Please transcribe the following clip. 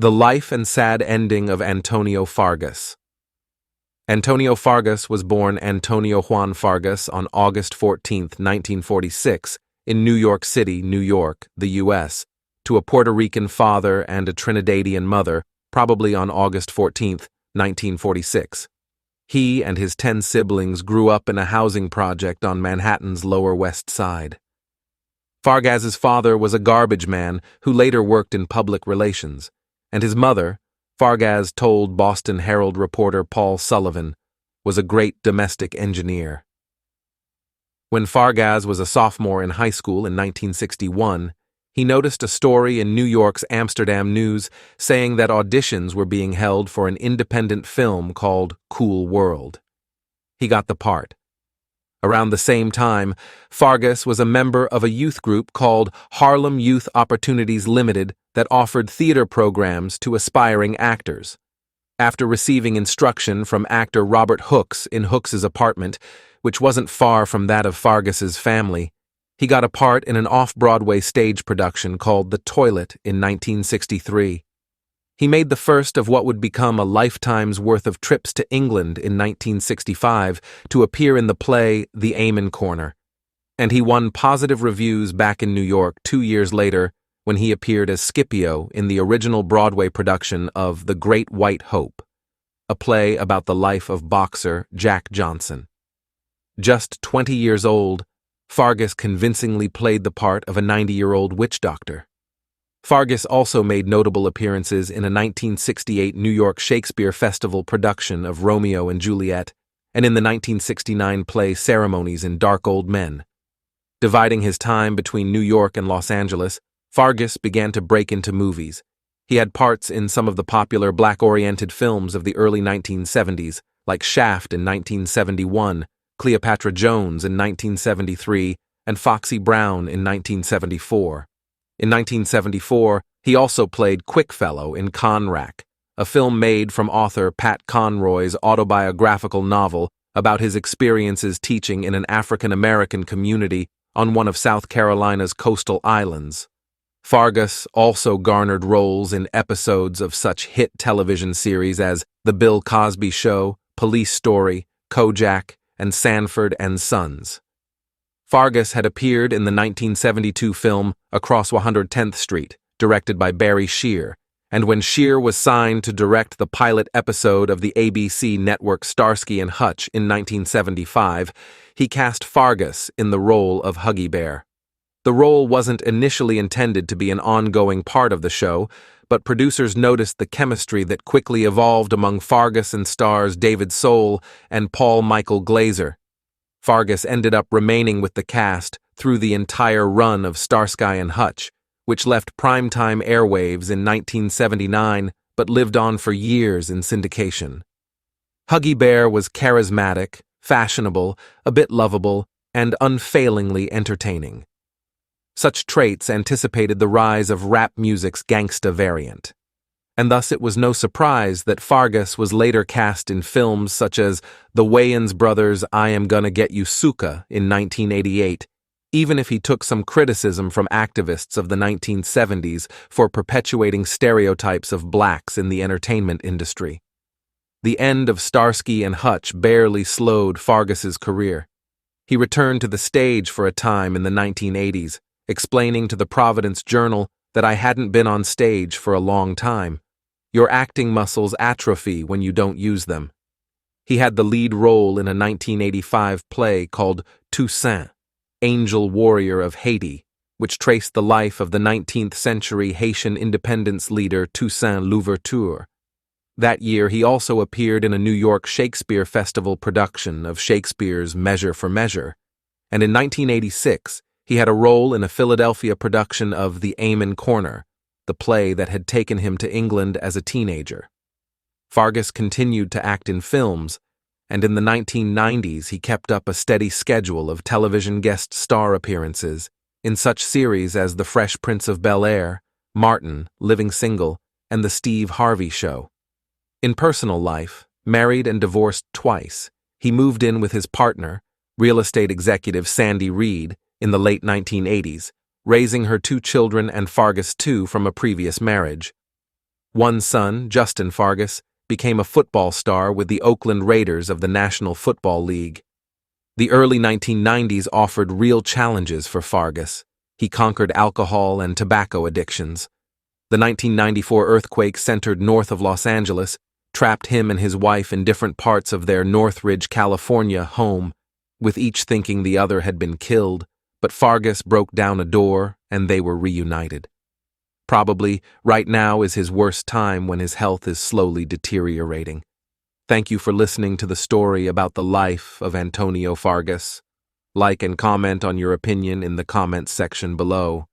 The Life and Sad Ending of Antonio Fargas. Antonio Fargas was born Antonio Juan Fargas on August 14, 1946, in New York City, New York, the U.S., to a Puerto Rican father and a Trinidadian mother, probably on August 14, 1946. He and his 10 siblings grew up in a housing project on Manhattan's Lower West Side. Fargas's father was a garbage man who later worked in public relations, and his mother, Fargas told Boston Herald reporter Paul Sullivan, was a great domestic engineer. When Fargas was a sophomore in high school in 1961, he noticed a story in New York's Amsterdam News saying that auditions were being held for an independent film called Cool World. He got the part. Around the same time, Fargas was a member of a youth group called Harlem Youth Opportunities Limited that offered theater programs to aspiring actors. After receiving instruction from actor Robert Hooks in Hooks's apartment, which wasn't far from that of Fargas's family, he got a part in an off-Broadway stage production called The Toilet in 1963. He made the first of what would become a lifetime's worth of trips to England in 1965 to appear in the play The Amen Corner, and he won positive reviews back in New York 2 years later when he appeared as Scipio in the original Broadway production of The Great White Hope, a play about the life of boxer Jack Johnson. Just 20 years old, Fargas convincingly played the part of a 90-year-old witch doctor. Fargas also made notable appearances in a 1968 New York Shakespeare Festival production of Romeo and Juliet and in the 1969 play Ceremonies in Dark Old Men. Dividing his time between New York and Los Angeles, Fargas began to break into movies. He had parts in some of the popular black-oriented films of the early 1970s, like Shaft in 1971, Cleopatra Jones in 1973, and Foxy Brown in 1974. In 1974, he also played Quickfellow in Conrack, a film made from author Pat Conroy's autobiographical novel about his experiences teaching in an African-American community on one of South Carolina's coastal islands. Fargas also garnered roles in episodes of such hit television series as The Bill Cosby Show, Police Story, Kojak, and Sanford and Sons. Fargas had appeared in the 1972 film Across 110th Street, directed by Barry Shear, and when Shear was signed to direct the pilot episode of the ABC network Starsky and Hutch in 1975, he cast Fargas in the role of Huggy Bear. The role wasn't initially intended to be an ongoing part of the show, but producers noticed the chemistry that quickly evolved among Fargas and stars David Soul and Paul Michael Glazer. Fargas ended up remaining with the cast through the entire run of Starsky and Hutch, which left primetime airwaves in 1979 but lived on for years in syndication. Huggy Bear was charismatic, fashionable, a bit lovable, and unfailingly entertaining. Such traits anticipated the rise of rap music's gangsta variant, and thus it was no surprise that Fargas was later cast in films such as the Wayans brothers' I Am Gonna Get You Suka in 1988, even if he took some criticism from activists of the 1970s for perpetuating stereotypes of blacks in the entertainment industry. The end of Starsky and Hutch barely slowed Fargas's career. He returned to the stage for a time in the 1980s, explaining to the Providence Journal that I hadn't been on stage for a long time. Your acting muscles atrophy when you don't use them. He had the lead role in a 1985 play called Toussaint, Angel Warrior of Haiti, which traced the life of the 19th century Haitian independence leader Toussaint Louverture. That year, he also appeared in a New York Shakespeare Festival production of Shakespeare's Measure for Measure, and in 1986, he had a role in a Philadelphia production of The Amen Corner, the play that had taken him to England as a teenager. Fargas continued to act in films, and in the 1990s he kept up a steady schedule of television guest star appearances in such series as The Fresh Prince of Bel-Air, Martin, Living Single, and The Steve Harvey Show. In personal life, married and divorced twice, he moved in with his partner, real estate executive Sandy Reed, in the late 1980s, raising her 2 children and Fargas too from a previous marriage. One son, Justin Fargas, became a football star with the Oakland Raiders of the National Football League. The early 1990s offered real challenges for Fargas. He conquered alcohol and tobacco addictions. The 1994 earthquake centered north of Los Angeles trapped him and his wife in different parts of their Northridge, California home, with each thinking the other had been killed, but Fargas broke down a door and they were reunited. Probably right now is his worst time when his health is slowly deteriorating. Thank you for listening to the story about the life of Antonio Fargas. Like and comment on your opinion in the comments section below.